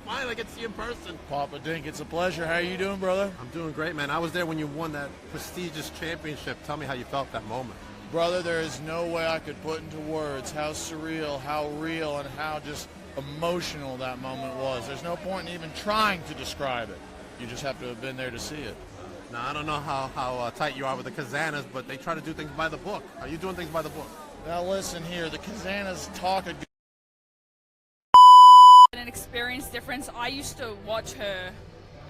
finally I get to see you in person. Papa Dink, it's a pleasure. How are you doing, brother? I'm doing great, man. I was there when you won that prestigious championship. Tell me how you felt that moment. Brother, there is no way I could put into words how surreal, how real, and how just emotional that moment was. There's no point in even trying to describe it. You just have to have been there to see it. Now, I don't know how tight you are with the Kazanas, but they try to do things by the book. Are you doing things by the book? Now listen here, the Kazanas talk a An experience difference. I used to watch her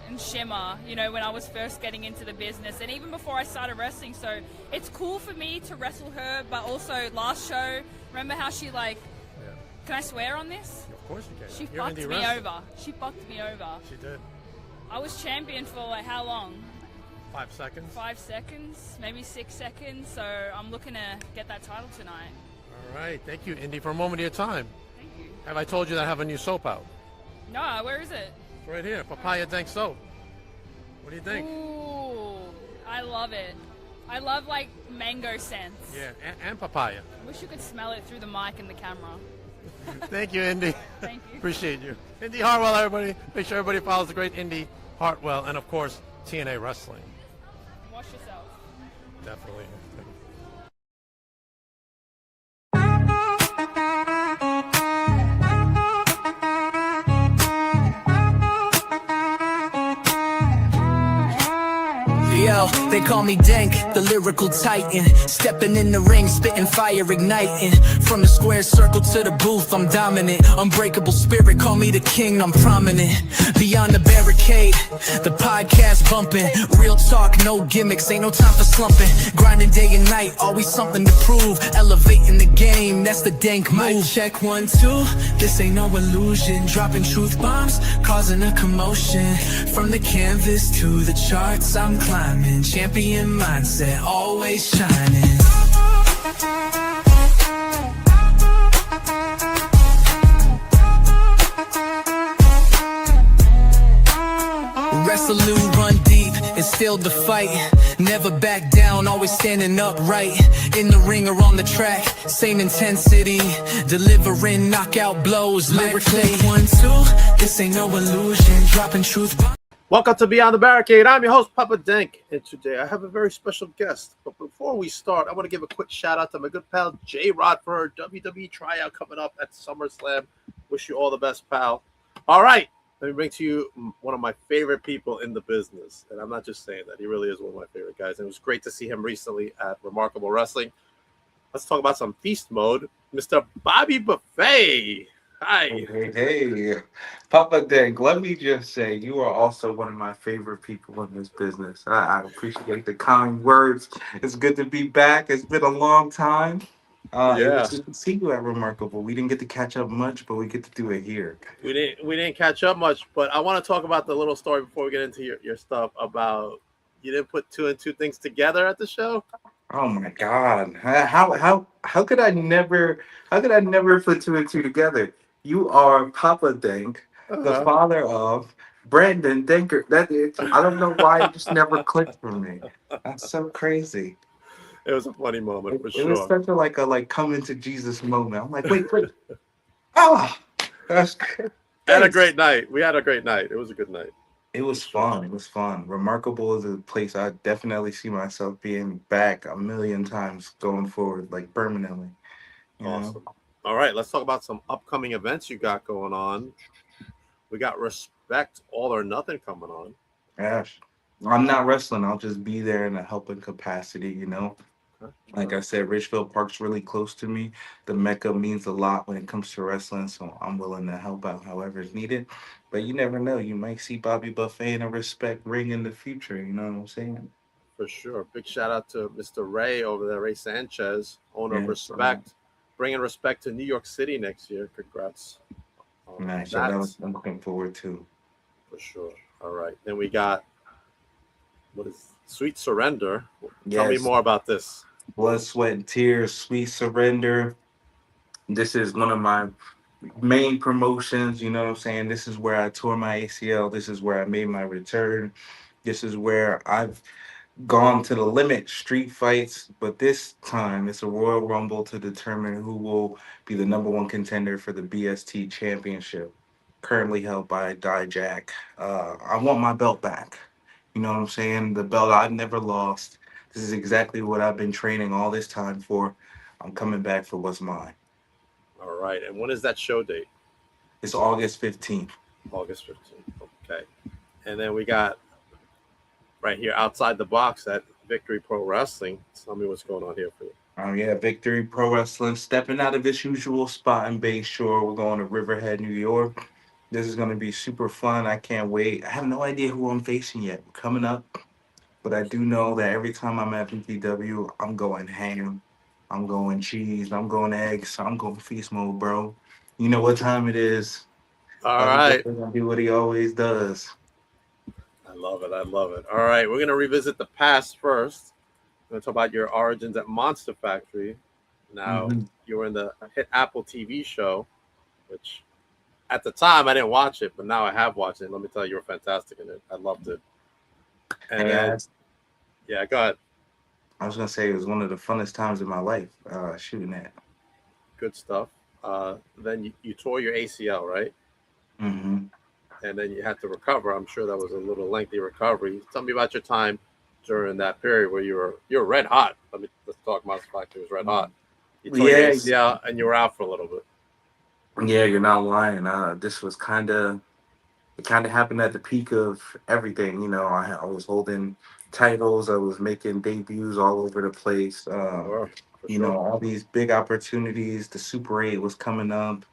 and Shimmer, you know, when I was first getting into the business and even before I started wrestling. So it's cool for me to wrestle her, but also last show, remember how she can I swear on this? Of course you can. She You're fucked indie me wrestling. over. She fucked me over. She did. I was champion for like how long? 5 seconds. 5 seconds, maybe 6 seconds. So I'm looking to get that title tonight. All right. Thank you, Indy, for a moment of your time. Thank you. Have I told you that I have a new soap out? No, where is it? It's right here. Papaya Dank soap. What do you think? Ooh, I love it. I love like mango scents. Yeah, and papaya. Wish you could smell it through the mic and the camera. Thank you, Indy. Thank you. Appreciate you. Indy Hartwell, everybody. Make sure everybody follows the great Indy Hartwell and, of course, TNA Wrestling. Wash yourself. Definitely. Yo, they call me Dank, the lyrical titan. Stepping in the ring, spitting fire, igniting. From the square circle to the booth, I'm dominant. Unbreakable spirit, call me the king, I'm prominent. Beyond the barricade, the podcast bumping. Real talk, no gimmicks, ain't no time for slumping. Grinding day and night, always something to prove. Elevating the game, that's the Dank move. Mic check 1, 2, this ain't no illusion. Dropping truth bombs, causing a commotion. From the canvas to the charts, I'm climbing. Champion mindset, always shining. Resolute, run deep, instilled the fight. Never back down, always standing upright. In the ring or on the track, same intensity. Delivering knockout blows, lyrically. 1, 2, this ain't no illusion. Dropping truth bombs. Welcome to Beyond the Barricade. I'm your host, Papa Dank, and today I have a very special guest. But before we start, I want to give a quick shout out to my good pal J-Rod for her WWE tryout coming up at SummerSlam. Wish you all the best, pal. All right, let me bring to you one of my favorite people in the business, and I'm not just saying that. He really is one of my favorite guys, and it was great to see him recently at Remarkable Wrestling. Let's talk about some feast mode. Mr. Bobby Buffet. Hi. Hey, Papa Dank, let me just say you are also one of my favorite people in this business. I appreciate the kind words. It's good to be back. It's been a long time. It Yeah. was good to see you at Remarkable. We didn't get to catch up much, but we get to do it here. We didn't catch up much, but I want to talk about the little story before we get into your stuff about you didn't put 2 and 2 things together at the show. Oh my God. How could I never put 2 and 2 together? You are Papa Dank, the Uh-huh. father of Brandon Danker. I don't know why it just never clicked for me. That's so crazy. It was a funny moment for It was sure. such a like coming to Jesus moment. I'm like, wait. Oh, that's Had a thanks. great night. We had a great night. It was a good night. It was fun. It was fun. Remarkable is a place I definitely see myself being back a million times going forward, like permanently. You know? Awesome. All right, let's talk about some upcoming events you got going on. We got Respect All or Nothing coming on. Gosh, I'm not wrestling. I'll just be there in a helping capacity, you know. Okay. Like I said, Richfield Park's really close to me. The Mecca means a lot when it comes to wrestling, so I'm willing to help out however is needed. But you never know. You might see Bobby Buffet in a Respect ring in the future. You know what I'm saying? For sure. Big shout out to Mr. Ray over there, Ray Sanchez, owner of Yeah, Respect, bringing Respect to New York City next year. Congrats. nice. So That's I'm looking forward to. for sure. All right. Then we got, what is Sweet Surrender. Tell me Yes, more about this. Blood, Sweat, and Tears, Sweet Surrender. This is one of my main promotions. You know what I'm saying? This is where I tore my ACL. This is where I made my return. This is where I've gone to the limit, street fights, but this time it's a Royal Rumble to determine who will be the #1 contender for the BST championship. currently held by Dijak. I want my belt back. You know what I'm saying? The belt I've never lost. This is exactly what I've been training all this time for. I'm coming back for what's mine. All right. And when is that show date? It's August 15th. August 15th. Okay. And then we got right here outside the box at Victory Pro Wrestling. Tell me what's going on here for you. Yeah, Victory Pro Wrestling stepping out of its usual spot in Bayshore. We're going to Riverhead, New York. This is going to be super fun. I can't wait. I have no idea who I'm facing yet. Coming up, but I do know that every time I'm at VPW, I'm going ham. I'm going cheese. I'm going eggs. I'm going feast mode, bro. You know what time it is. All Elvis right. gonna do what he always does. I love it. I love it. All right. We're going to revisit the past first. We're going to talk about your origins at Monster Factory. Now, Mhm. you were in the hit Apple TV show, which at the time I didn't watch it, but now I have watched it. Let me tell you, you were fantastic in it. I loved it. And Hey, then, yeah, go ahead. I was gonna say it was one of the funnest times of my life shooting that. Good stuff. Then you tore your ACL, right? Hmm. And then you had to recover. I'm sure that was a little lengthy recovery. Tell me about your time during that period where you were red hot. Let's talk Monster Factory. It was red hot. You tore your Yeah, ACL and you were out for a little bit. yeah, you're not lying. This was it kind of happened at the peak of everything. You know, I was holding titles, I was making debuts all over the place. Sure, for You sure. know, all these big opportunities. The Super 8 was coming up.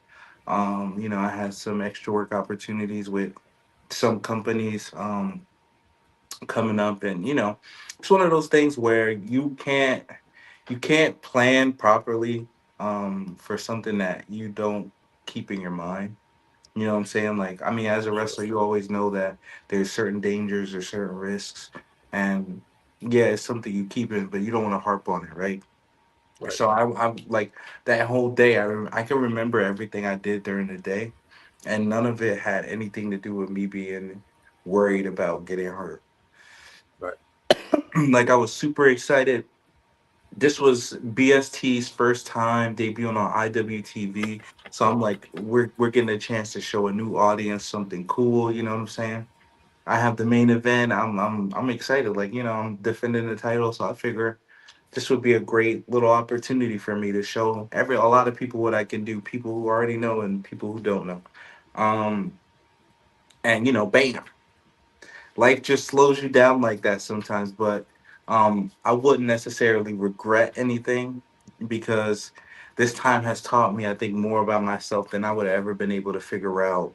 You know, I had some extra work opportunities with some companies coming up, and you know, it's one of those things where you can't plan properly for something that you don't keep in your mind. You know what I'm saying? Like, I mean, as a Sure. wrestler, you always know that there's certain dangers or certain risks, and yeah, it's something you keep in, but you don't want to harp on it, right? Right. So I like that whole day. I can remember everything I did during the day, and none of it had anything to do with me being worried about getting hurt. Right. Like I was super excited. This was BST's first time debuting on IWTV. So I'm like, we're getting a chance to show a new audience something cool. You know what I'm saying? I have the main event. I'm excited. Like, you know, I'm defending the title, so I figure this would be a great little opportunity for me to show a lot of people what I can do. People who already know and people who don't know. Um, and you know, bam, life just slows you down like that sometimes. But I wouldn't necessarily regret anything because this time has taught me, I think, more about myself than I would have ever been able to figure out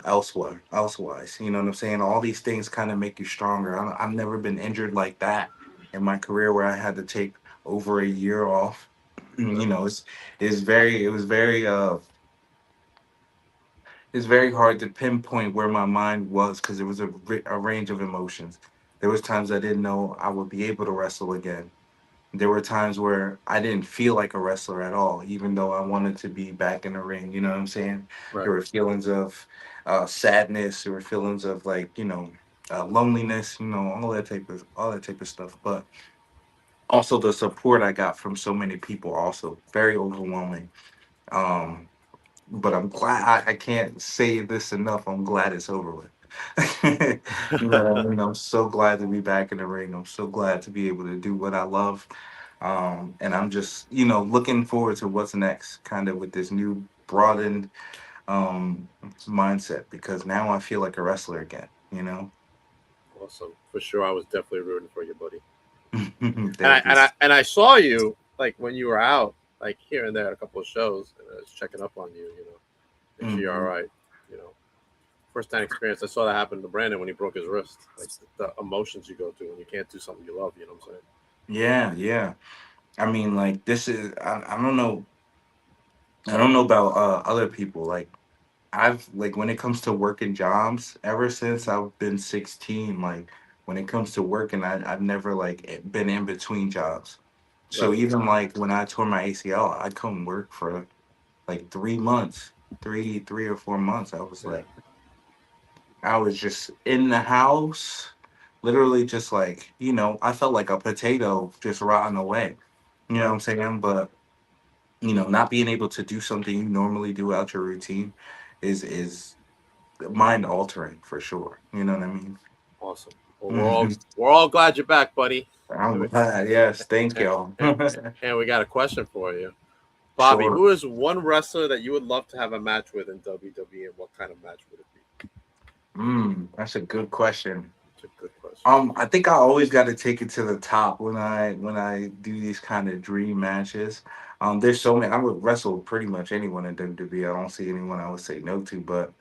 elsewise. You know what I'm saying? All these things kind of make you stronger. I've never been injured like that in my career where I had to take over a year off. You Right. know, it's very hard to pinpoint where my mind was because it was a range of emotions. There was times I didn't know I would be able to wrestle again. There were times where I didn't feel like a wrestler at all, even though I wanted to be back in the ring. You know what I'm saying? There Right. were feelings of sadness. There were feelings of like loneliness. You know, all that type of stuff. But also the support I got from so many people, also very overwhelming. Um, but I'm glad I can't say this enough. I'm glad it's over with. You know what I mean? I'm so glad to be back in the ring. I'm so glad to be able to do what I love. And I'm just, looking forward to what's next, kind of with this new broadened mindset because now I feel like a wrestler again, you know? Awesome. For sure. I was definitely rooting for you, buddy. And I Thank you. and I and I saw you like when you were out, like here and there at a couple of shows, and I was checking up on you. Make sure you're all Mhm. right. You know, first time experience. I saw that happen to Brandon when he broke his wrist. Like the emotions you go through when you can't do something you love. You know what I'm saying? Yeah, yeah. I mean, like, this is, I don't know. I don't know about other people. Like, when it comes to working jobs, ever since I've been 16, like when it comes to working, I've never like been in between jobs. So Right. even like when I tore my ACL, I couldn't work for like 3 months, three or 4 months. Yeah. I was just in the house, literally just like, I felt like a potato just rotting away. You know what Right. I'm saying? But not being able to do something you normally do out your routine is mind altering for sure. You know what I mean? Awesome. Well, we're all glad you're back, buddy. I'm glad. Yes, thank y'all. And we got a question for you, Bobby. Sure. Who is one wrestler that you would love to have a match with in WWE, and what kind of match would it be? That's a good question. It's a good question. I think I always got to take it to the top when I do these kind of dream matches. There's so many. I would wrestle pretty much anyone in WWE. I don't see anyone I would say no to. But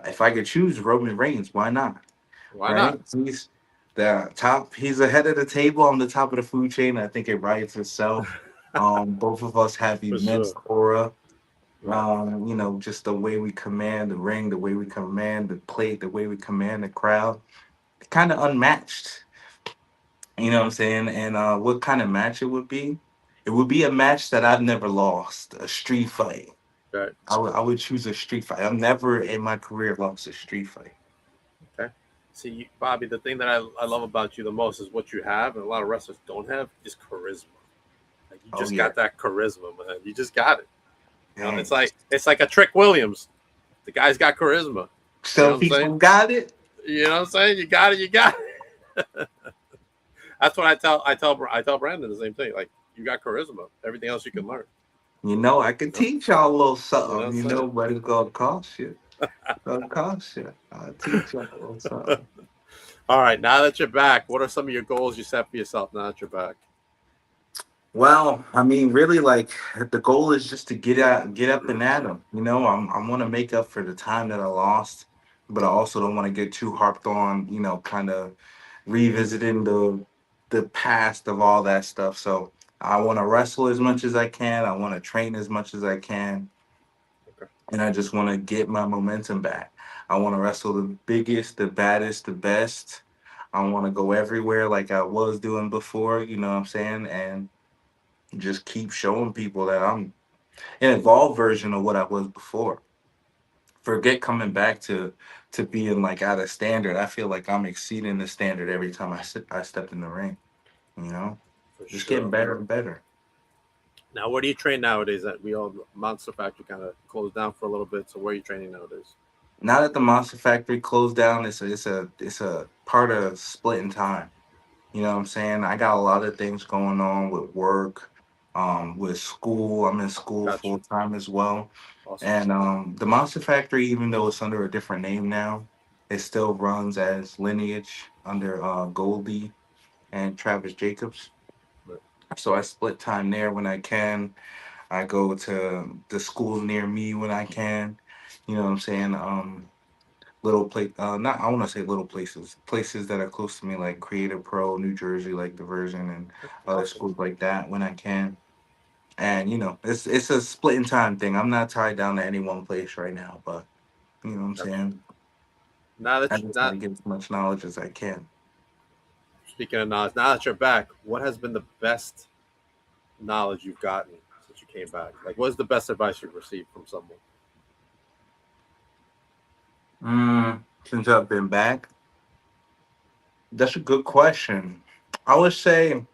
if I could choose Roman Reigns, why not? Why Right? not? He's the top. He's ahead of the table. On the top of the food chain. I think it writes itself. Both of us have For immense sure. aura. Right. Just the way we command the ring, the way we command the plate, the way we command the crowd, kind of unmatched. You know what I'm saying? And what kind of match it would be? It would be a match that I've never lost, a street fight. Right. I would choose a street fight. I've never in my career lost a street fight. Okay. See, Bobby, the thing that I love about you the most is what you have, and a lot of wrestlers don't have, is charisma. Like you Oh just yeah. got that charisma, man. You just got it. You know, Dang. it's like a Trick Williams. The guy's got charisma. Some what I'm people saying? got it. You know what I'm saying? You got it. You got it. That's what I tell Brandon the same thing. Like you got charisma. Everything else you can learn. I can teach y'all a little something, You know what I'm saying? but it's gonna cost you. Gonna cost you. I'll teach y'all a little something. All right. Now that you're back, what are some of your goals you set for yourself now that you're back? Well, I mean, really, like the goal is just to get up and at them. I want to make up for the time that I lost, but I also don't want to get too harped on. Kind of revisiting the past of all that stuff. So I want to wrestle as much as I can. I want to train as much as I can, Okay. and I just want to get my momentum back. I want to wrestle the biggest, the baddest, the best. I want to go everywhere like I was doing before. You know what I'm saying? And just keep showing people that I'm an evolved version of what I was before. Forget coming back to being like out of standard. I feel like I'm exceeding the standard every time I step in the ring. You know, For just sure. getting better and better. Now, where do you train nowadays? At we all Monster Factory kind of closed down for a little bit. So where are you training nowadays? Now that the Monster Factory closed down, it's a part of splitting time. You know what I'm saying? I got a lot of things going on with work, with school. I'm in school Gotcha. full time as well. Awesome. And the Monster Factory, even though it's under a different name now, it still runs as Lineage under Goldie and Travis Jacobs. Right. So I split time there when I can. I go to the school near me when I can. You know what I'm saying? Little place, not I want to say little places that are close to me, like Creative Pro, New Jersey, like Diversion, and other Awesome. schools like that when I can. And it's a split in time thing. I'm not tied down to any one place right now, but you know what I'm Gotcha. saying. Now that I you, just got not to get as much knowledge as I can. speaking of knowledge, now that you're back, what has been the best knowledge you've gotten since you came back? Like, what's the best advice you've received from someone? Since I've been back, that's a good question. I would say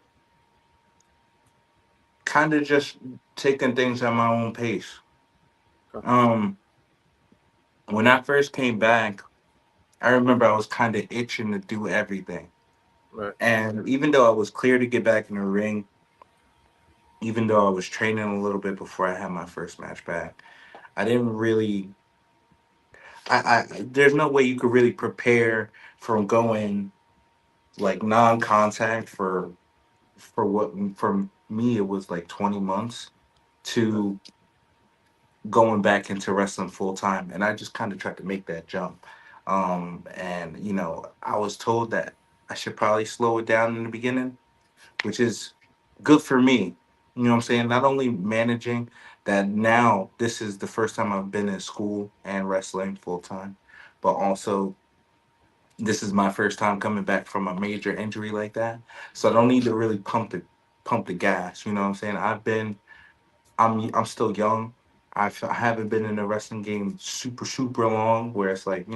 kind of just taking things at my own pace. Okay. Um, when I first came back, I remember I was kind of itching to do everything. Right. And even though I was clear to get back in the ring, even though I was training a little bit before I had my first match back, I didn't really. There's no way you could really prepare from going like non-contact for what for me it was like 20 months Right. to going back into wrestling full time, and I just kind of tried to make that jump. And I was told that I should probably slow it down in the beginning, which is good for me. You know what I'm saying? Not only managing that now this is the first time I've been in school and wrestling full time, but also this is my first time coming back from a major injury like that. So I don't need to really pump the gas. You know what I'm saying? I'm still young. I haven't been in the wrestling game super long where it's like,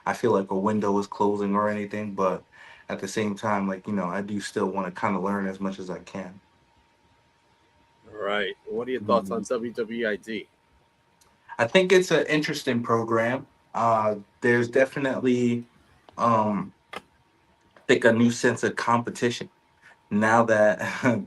I feel like a window is closing or anything, but at the same time, like, I do still want to kind of learn as much as I can. All right. What are your thoughts on Mhm. WWID? I think it's an interesting program. There's definitely, I think, a new sense of competition now that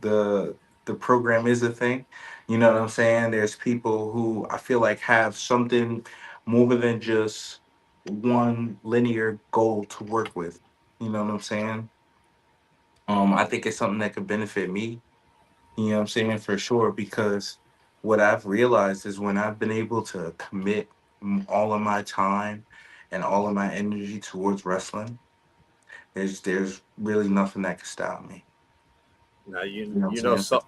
the program is a thing. You know what I'm saying? There's people who I feel like have something more than just one linear goal to work with. You know what I'm saying? I think it's something that could benefit me. You know what I'm saying? For sure, because what I've realized is when I've been able to commit all of my time and all of my energy towards wrestling, there's really nothing that can stop me. Now You know what I'm saying?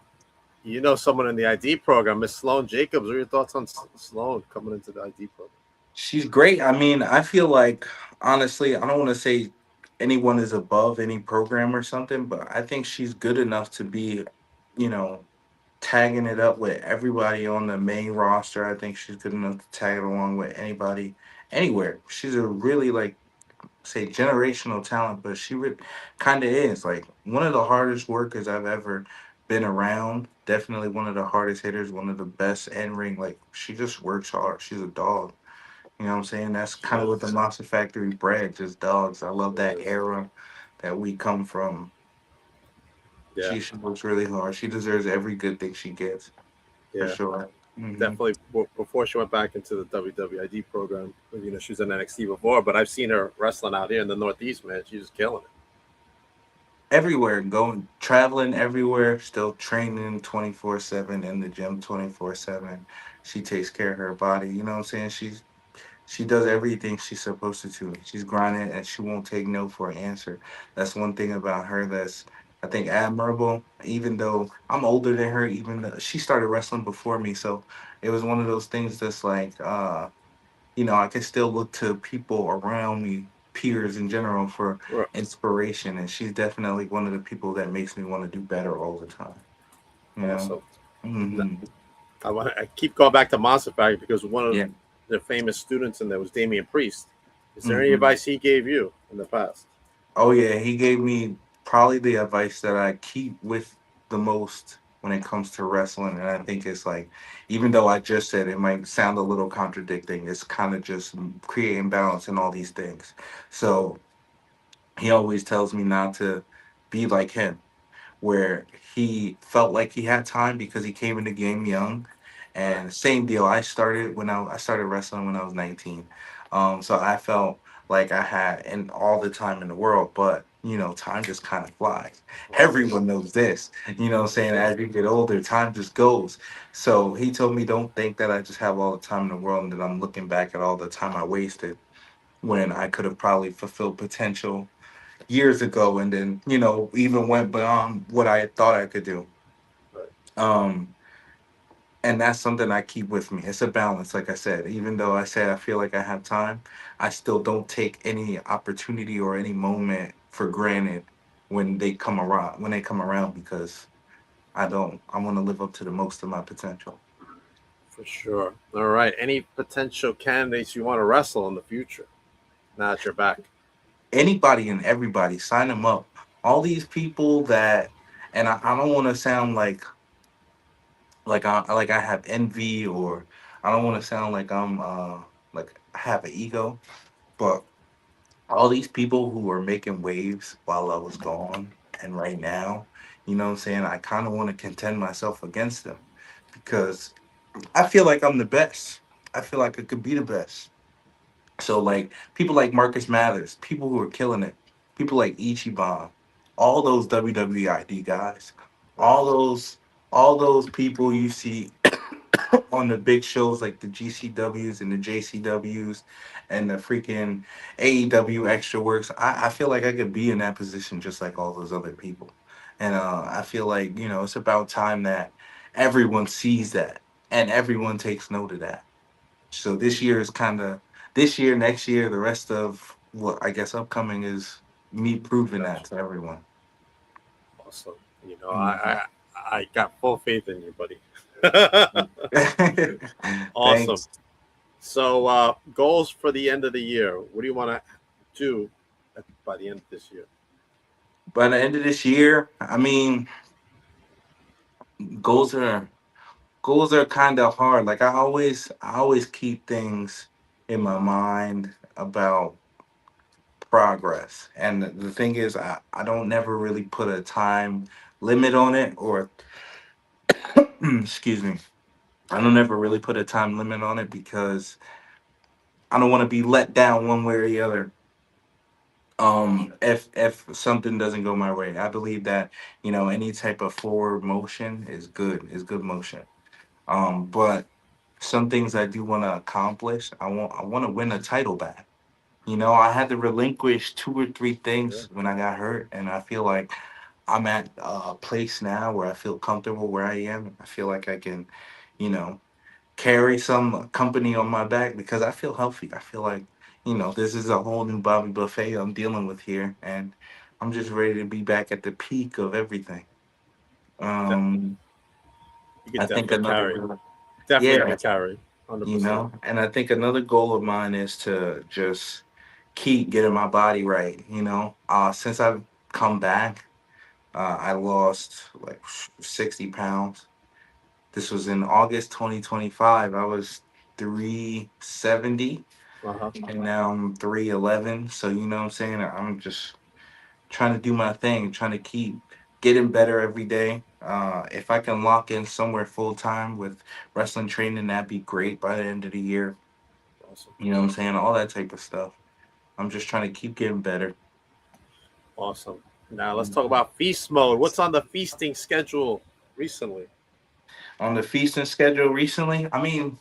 you know someone in the ID program, Miss Sloan Jacobs. What are your thoughts on Sloan coming into the ID program? She's great. I mean, I feel like honestly, I don't want to say anyone is above any program or something, but I think she's good enough to be, you know, tagging it up with everybody on the main roster. I think she's good enough to tag it along with anybody anywhere. She's a really, like, say, generational talent, but kind of is like one of the hardest workers I've ever been around. Definitely one of the hardest hitters, one of the best in ring. Like, she just works hard. She's a dog. You know what I'm saying? That's kind of what the Yes. Monster Factory bred, just dogs. I love that Yes. era that we come from. Yeah. She works really hard. She deserves every good thing she gets, for Yeah. sure. Hmm. Definitely before she went back into the WWID program. You know, she was in NXT before, but I've seen her wrestling out here in the Northeast, man. She's just killing it. Everywhere, going, traveling everywhere, still training 24/7 in the gym 24/7. She takes care of her body. You know what I'm saying? She does everything she's supposed to do. She's grinding and she won't take no for an answer. That's one thing about her that's, I think, admirable. Even though I'm older than her, even though she started wrestling before me, so it was one of those things that's like, I can still look to people around me, peers in general, for Right. inspiration. And she's definitely one of the people that makes me want to do better all the time. You know? Also, Hmm. I keep going back to Monster Factory because one of Yeah. the famous students in there was Damian Priest. Is there any Hmm. advice he gave you in the past? Oh yeah, he gave me probably the advice that I keep with the most when it comes to wrestling, and I think it's like, even though I just said it might sound a little contradicting, it's kind of just creating balance in all these things. So he always tells me not to be like him, where he felt like he had time because he came in the game young. Right. And same deal. I started wrestling when I was 19. So I felt like I had and all the time in the world, but time just kind of flies. Right. Everyone knows this. You know what I'm For saying? sure. As you get older, time just goes. So he told me, don't think that I just have all the time in the world and that I'm looking back at all the time I wasted when I could have probably fulfilled potential years ago, and then even went beyond what I had thought I could do. Right. um and that's something I keep with me. It's a balance, like I said. Even though I said I feel like I have time, I still don't take any opportunity or any moment for granted when they come around, because I want to live up to the most of my potential. For sure. All right. Any potential candidates you want to wrestle in the future? Now that you're back. Anybody and everybody, sign them up. All these people that, and I don't want to sound like I have envy, or I don't want to sound like I'm like I have an ego, but all these people who are making waves while I was gone and right now, what I'm saying, I kind of want to contend myself against them, because I feel like I'm the best. I feel like I could be the best. So, like, people like Marcus Mathers, people who are killing it, people like Ichiban, all those WWID guys, Right. all those people you see on the big shows like the GCWs and the JCWs and the freaking AEW Extra Works. I feel like I could be in that position just like all those other people. And I feel like, it's about time that everyone sees that and everyone takes note of that. So this year, next year, the rest of what I guess upcoming is me proving that Gotcha. to everyone. Awesome. You know, Mhm. I got full faith in you, buddy. Awesome. Thanks. So, goals for the end of the year. What do you want to do by the end of this year? By the end of this year, I mean, goals are goals are kind of hard. Like I always keep things. in my mind about progress. And the thing is, I don't never really put a time limit on it, or excuse me, I don't ever really put a time limit on it because I don't want to be let down one way or the other. If something doesn't go my way, I believe that, any type of forward motion is good motion. But some things I do want to accomplish. I want to win a title back. I had to relinquish two or three Yeah. things when I got hurt, and I feel like I'm at a place now where I feel comfortable where I am. I feel like I can, you know, carry some company on my back because I feel healthy. I feel like, this is a whole new Bobby Buffet I'm dealing with here, and I'm just ready to be back at the peak of everything. De- Um, you could I think definitely another, carry. Definitely yeah, could carry. 100%. and I think another goal of mine is to just keep getting my body right. Since I've come back, I lost like 60 pounds. This was in August 2025. I was 370 Uh-huh. and now I'm 311. So, you know what I'm saying? I'm just trying to do my thing, trying to keep getting better every day. If I can lock in somewhere full time with wrestling training, that'd be great by the end of the year. Awesome. You know what I'm saying? All that type of stuff. I'm just trying to keep getting better. Awesome. Now let's talk about feast mode. What's on the feasting schedule recently? On the feasting schedule recently, I mean,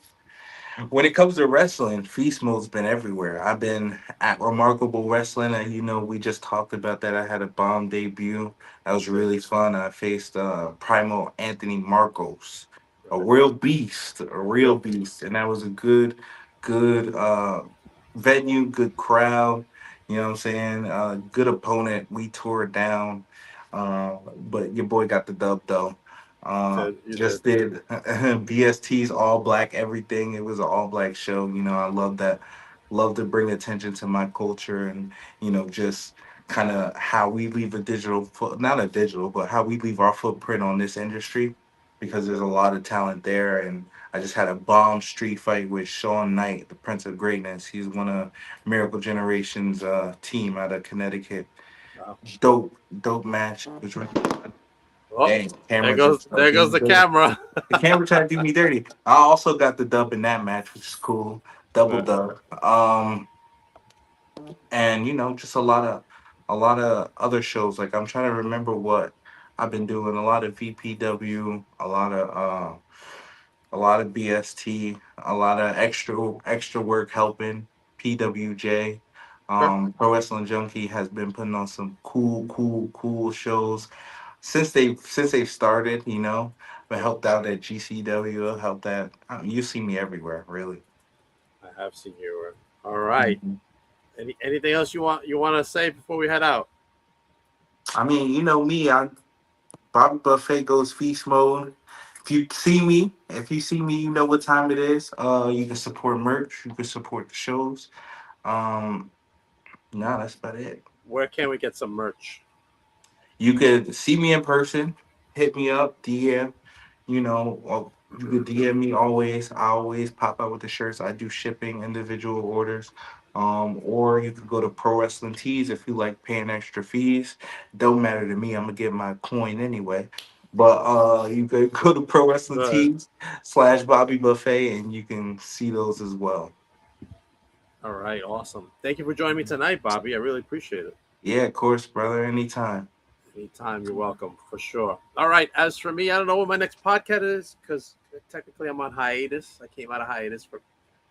when it comes to wrestling, Feast Mode's been everywhere. I've been at Remarkable Wrestling, and we just talked about that. I had a bomb debut. That was really fun. I faced Primo Anthony Marcos, a real Real. beast, and that was a good venue, good crowd. You know what I'm saying? Good opponent. We tore it down, but your boy got the dub though. You did. Just did BST's all black everything. It was an all black show. I love that. Love to bring attention to my culture and just kind of how we leave a digital foot, not a digital, but how we leave our footprint on this industry because there's a lot of talent there. And I just had a bomb street fight with Sean Knight, the Prince of Greatness. He's one of Miracle Generation's team out of Connecticut. Wow. Dope match. Which was Oh, dang, there camera goes just there goes the camera. the camera tried to do me dirty. I also got the dub in that match, which is cool. Double Right. dub. And just a lot of other shows. Like I'm trying to remember what I've been doing. A lot of VPW, a lot of BST, a lot of extra work helping PWJ. Okay. Pro Wrestling Junkie has been putting on some cool shows since they've started. I helped out at GCW, helped that. You see me everywhere, really. I have seen you. All right. Mhm. Anything else you want to say before we head out? I mean, you know me. Bobby Buffet goes feast mode. If you see me, you know what time it is. You can support merch. You can support the shows. Um, no, that's about it. Where can we get some merch? You could see me in person. Hit me up, DM. Or you could DM me always. I always pop out with the shirts. I do shipping, individual orders. Or you could go to Pro Wrestling Tees if you like paying extra fees. Don't matter to me. I'm gonna get my coin anyway. But you could go to Pro Wrestling Right. Tees / Bobby Buffet and you can see those as well. All right. Awesome. Thank you for joining me tonight, Bobby. I really appreciate it. Yeah, of course, brother. Anytime. Anytime, you're welcome, for sure. All right. As for me, I don't know what my next podcast is because technically I'm on hiatus. I came out of hiatus for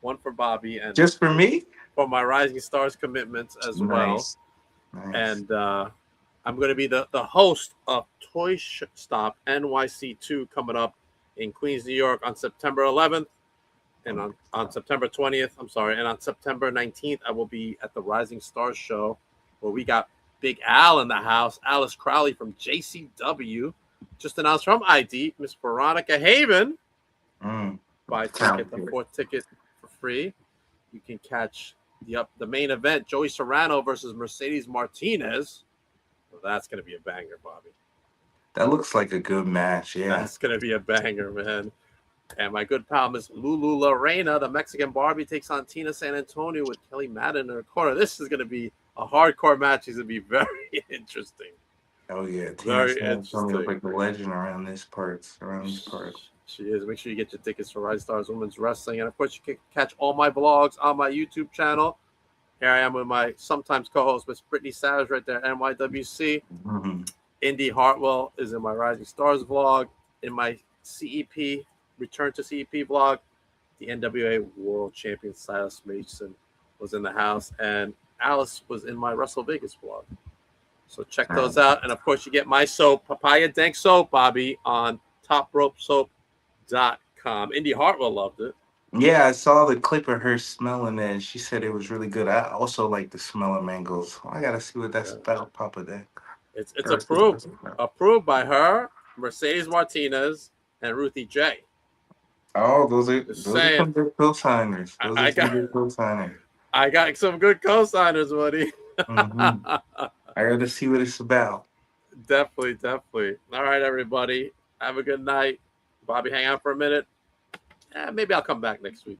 one for Bobby and Just for me? for my Rising Stars commitments as well. Nice. Nice. And I'm going to be the host of Toy Stop NYC2 coming up in Queens, New York on September 11th. And on September 20th, and on September 19th, I will be at the Rising Stars show where we got Big Al in the house, Alice Crowley from JCW. Just announced from ID, Miss Veronica Haven. Buy a ticket, the fourth ticket for free. You can catch the main event, Joey Serrano versus Mercedes Martinez. Well, that's going to be a banger, Bobby. That looks like a good match, yeah. That's going to be a banger, man. And my good pal, Miss Lulu Lorena, the Mexican Barbie, takes on Tina San Antonio with Kelly Madden in her corner. This is going to be a hardcore match. It's going to be very interesting. Oh yeah, Very Tina San Antonio interesting. like a legend around these parts. She is. Make sure you get your tickets for Rise Stars Women's Wrestling. And of course, you can catch all my vlogs on my YouTube channel. Here I am with my sometimes co-host, Miss Brittany Savage, right there, NYWC. Mm-hmm. Indy Hartwell is in my Rising Stars vlog. In my CEP, Return to CEP vlog, the NWA World Champion Silas Mason was in the house. And Alice was in my Wrestle Vegas vlog. So check those out. And of course, you get my soap, Papaya Dank Soap, Bobby, on topropesoap.com. Indy Hartwell loved it. Yeah, I saw the clip of her smelling it, and she said it was really good. I also like the smell of mangoes. I gotta see what that's about, Papa Dank. It's approved by her, Mercedes Martinez, and Ruthie J. Oh, those are saying. some good co-signers. Those are some good co-signers. I got some good co-signers, Woody. Mm-hmm. I gotta see what it's about. Definitely. All right, everybody. Have a good night. Bobby, hang out for a minute. Maybe I'll come back next week.